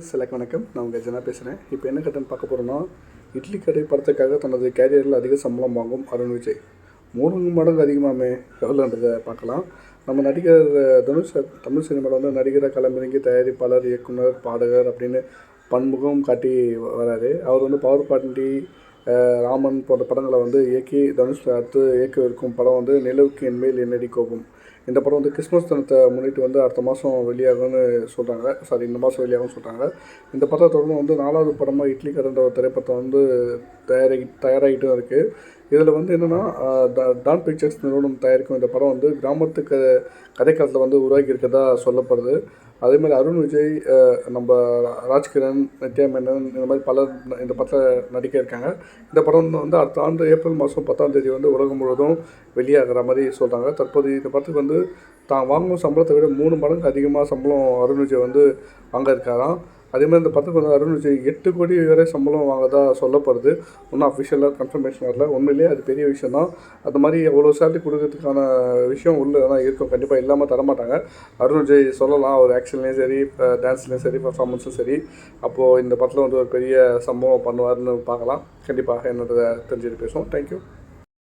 சிலக்கு வணக்கம். நான் உங்கள் ஜனா பேசுகிறேன். இப்போ என்ன கதைன்னு பார்க்க போகிறோன்னா, இட்லி கடை படத்துக்காக தனது கேரியரில் அதிக சம்பளம் வாங்கும் அருண் விஜய் 3 மடங்கு அதிகமாகவே எவ்வளோன்றதை பார்க்கலாம். நம்ம நடிகர் தனுஷ் தமிழ் சினிமாவில் வந்து நடிகராக களமிறங்கி தயாரிப்பாளர், இயக்குனர், பாடகர் அப்படின்னு பன்முகம் காட்டி வராரு. அவர் வந்து பவர் பாண்டி, ராமன் போன்ற படங்களை வந்து இயக்கி தனுஷ் அடுத்து இயக்க இருக்கும் படம் வந்து நிலவுக்கு என்மேல் என்னடி கோபம். இந்த படம் வந்து கிறிஸ்மஸ் தினத்தை முன்னிட்டு வந்து அடுத்த மாதம் வெளியாகும்னு சொல்கிறாங்க. இந்த மாதம் வெளியாகும்னு சொல்கிறாங்க. இந்த படத்தை தொடர்ந்து வந்து 4வது படமாக இட்லி கடைன்ற ஒரு திரைப்படத்தை வந்து தயாராகிட்டும் இருக்குது. இதில் வந்து என்னென்னா, டான் பிக்சர்ஸ் நிறுவனம் தயாரிக்கும் இந்த படம் வந்து கிராமத்துக்கு கதைக்காலத்தில் வந்து உருவாக்கி இருக்கிறதா சொல்லப்படுது. அதேமாதிரி அருண் விஜய், நம்ம ராஜ்கிரண், நித்யா மேனன் இந்த மாதிரி பலர் இந்த படத்தில் நடிக்க இருக்காங்க. இந்த படம் வந்து அடுத்த ஆண்டு ஏப்ரல் மாதம் 10ஆம் தேதி வந்து உலகம் முழுவதும் வெளியாகிற மாதிரி சொல்கிறாங்க. தற்போது இந்த படத்துக்கு வந்து தான் வாங்கும் சம்பளத்தை விட 3 மடங்கு அதிகமாக சம்பளம் அருண் விஜய் வந்து வாங்க இருக்காராம். அதேமாதிரி இந்த படத்துக்கு வந்து அருண் விஜய் 8 கோடி வரை சம்பளம் வாங்கதா சொல்லப்படுது. ஒன்றும் அஃபிஷியலாக கன்ஃபர்மேஷன் வரல. உண்மையிலேயே அது பெரிய விஷயம் தான். அது மாதிரி எவ்வளோ சேலரி கொடுக்கறதுக்கான விஷயம் உள்ளே தான் இருக்கும். கண்டிப்பாக இல்லாமல் தரமாட்டாங்க. அருண் விஜய் சொல்லலாம், ஒரு ஆக்ஷன்லேயும் சரி, டான்ஸ்லேயும் சரி, பர்ஃபார்மன்ஸும் சரி. அப்போது இந்த படத்தில் வந்து ஒரு பெரிய சம்பவம் பண்ணுவார்னு பார்க்கலாம். கண்டிப்பாக என்னோட தெரிஞ்சுட்டு பேசுவோம். தேங்க்யூ.